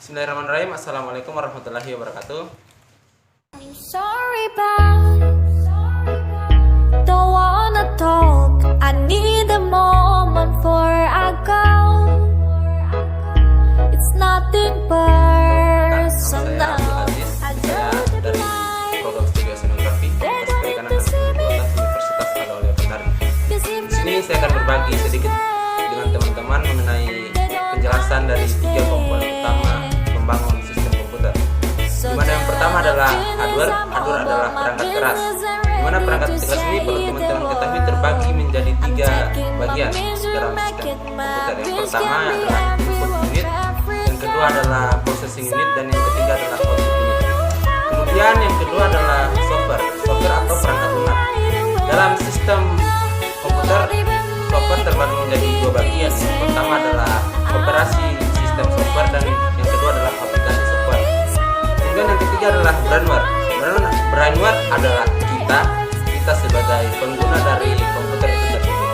Bismillahirrahmanirrahim. Assalamualaikum warahmatullahi wabarakatuh. I'm sorry but don't wanna talk. I need a moment before I go. It's nothing personal. I Saya dari program studi oceanografi Fakultas Perikanan Angkatan 2012 Universitas Al-Aulia Kendari. Di sini saya akan berbagi sedikit dengan teman-teman mengenai penjelasan dari 3 komponen utama membangun sistem komputer. Di mana yang pertama adalah hardware. Hardware adalah perangkat keras. Di mana perangkat keras ini perlu teman-teman ketahui terbagi menjadi 3 bagian dalam sistem komputer. Yang pertama adalah input unit, yang kedua adalah processing unit, dan yang ketiga adalah output unit. Kemudian yang kedua adalah software atau perangkat lunak. Dalam sistem komputer, software terbagi menjadi 2 bagian. Yang pertama adalah operasi sistem software dan yang kedua adalah aplikasi software. Kemudian yang ketiga adalah brainware. Brainware adalah kita sebagai pengguna dari komputer itu tersebut.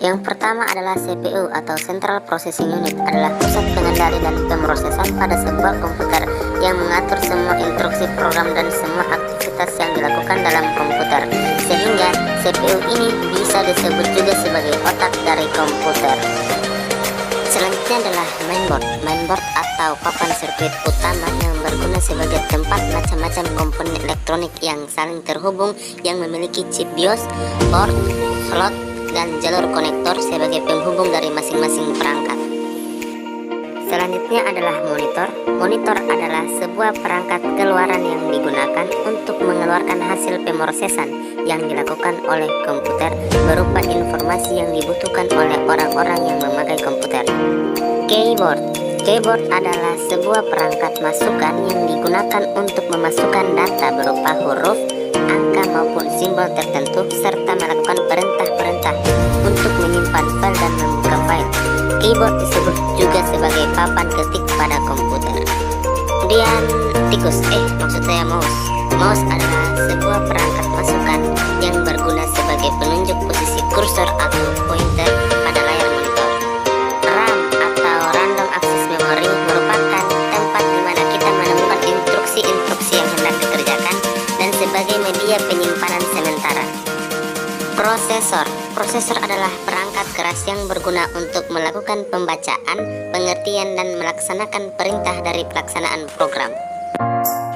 Yang pertama adalah CPU atau Central Processing Unit, adalah pusat pengendali dan pemrosesan pada sebuah komputer yang mengatur semua instruksi program dan semua aktivitas yang dilakukan dalam komputer, sehingga CPU ini bisa disebut juga sebagai otak dari komputer. Selanjutnya adalah mainboard. Mainboard atau papan sirkuit utama yang berguna sebagai tempat macam-macam komponen elektronik yang saling terhubung yang memiliki chip BIOS, board, slot, dan jalur konektor sebagai penghubung dari masing-masing perangkat. Selanjutnya adalah monitor. Monitor adalah sebuah perangkat keluaran yang digunakan untuk mengeluarkan hasil pemrosesan yang dilakukan oleh komputer berupa informasi yang dibutuhkan oleh orang-orang yang memakai komputer. Keyboard. Keyboard adalah sebuah perangkat masukan yang digunakan untuk memasukkan data berupa huruf, angka maupun simbol tertentu serta melakukan perintah-perintah untuk menyimpan file dan membuka file. Keyboard disebut juga sebagai papan ketik pada komputer. Kemudian maksud saya mouse. Mouse adalah sebuah perangkat masukan yang berguna sebagai penunjuk posisi kursor atau pointer pada layar monitor. RAM atau Random Access Memory merupakan tempat di mana kita menemukan instruksi-instruksi yang hendak dikerjakan dan sebagai media penyimpanan sementara. Prosesor. Prosesor adalah perangkat keras yang berguna untuk melakukan pembacaan, pengertian, dan melaksanakan perintah dari pelaksanaan program.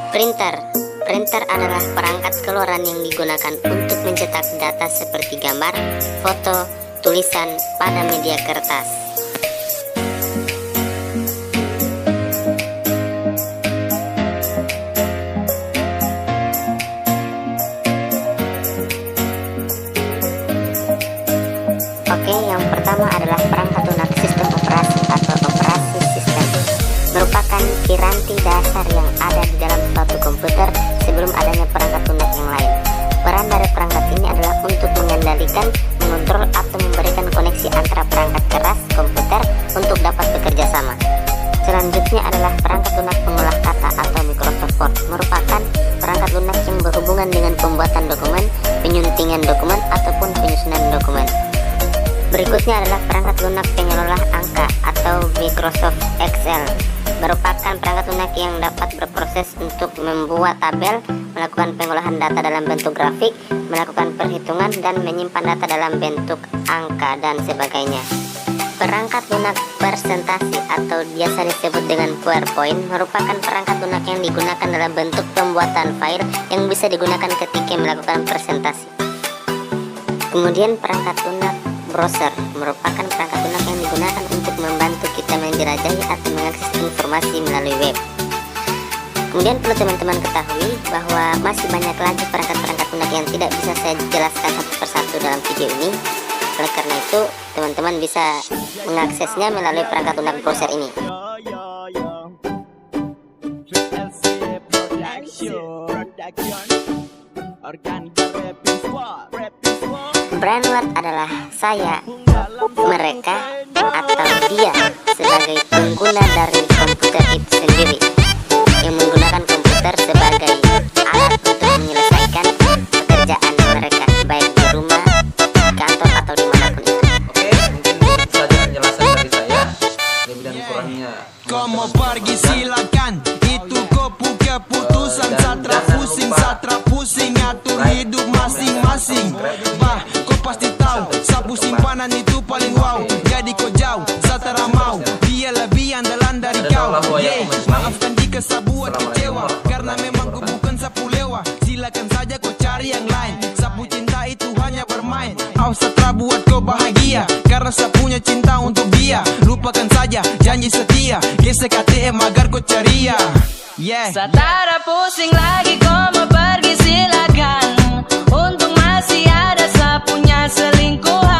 Printer. Printer adalah perangkat keluaran yang digunakan untuk mencetak data seperti gambar, foto, tulisan pada media kertas. Yang pertama adalah perangkat lunak sistem operasi atau operasi sistem. Merupakan piranti dasar yang ada di dalam suatu komputer sebelum adanya perangkat lunak yang lain. Peran dari perangkat ini adalah untuk mengendalikan, mengontrol, atau memberikan koneksi antara perangkat keras komputer untuk dapat bekerja sama. Selanjutnya adalah perangkat lunak pengolah kata atau Microsoft Word. Merupakan perangkat lunak yang berhubungan dengan pembuatan dokumen, penyuntingan dokumen, ataupun penyusunan dokumen. Berikutnya adalah perangkat lunak pengelola angka atau Microsoft Excel. Merupakan perangkat lunak yang dapat berproses untuk membuat tabel, melakukan pengolahan data dalam bentuk grafik, melakukan perhitungan, dan menyimpan data dalam bentuk angka dan sebagainya. Perangkat lunak presentasi atau biasa disebut dengan PowerPoint merupakan perangkat lunak yang digunakan dalam bentuk pembuatan file yang bisa digunakan ketika melakukan presentasi. Kemudian perangkat lunak browser merupakan perangkat lunak yang digunakan untuk membantu kita menjelajahi atau mengakses informasi melalui web. Kemudian perlu teman-teman ketahui bahwa masih banyak lagi perangkat-perangkat lunak yang tidak bisa saya jelaskan satu persatu dalam video ini. Oleh karena itu, teman-teman bisa mengaksesnya melalui perangkat lunak browser ini. Brainware adalah saya, mereka, atau dia sebagai pengguna dari komputer komputer itu sendiri, yang menggunakan komputer sebagai alat untuk menyelesaikan pekerjaan mereka, baik di rumah, kantor, atau dimanapun itu. Oke, mungkin itu saja penjelasan dari saya. Lebih dan kurangnya Kau mau pergi silakan, itu keputusan. Satra pusing atur hidup masing-masing. Bah, kau pasti tahu sapu simpanan itu paling wow. Jadi kau jauh, Satra mau dia lebih andalan dari kau. Maafkan jika saya buat kecewa, karena memang kau bukan sapu lewa. Silakan saja kau cari yang lain, sapu cinta itu hanya bermain. Satra buat kau bahagia, karena saya punya cinta untuk dia. Lupakan saja janji setia, gesek ATM agar kau ceria. Satra pusing lagi, kau mau pergi silakan. Untung masih ada sapunya selingkuhan.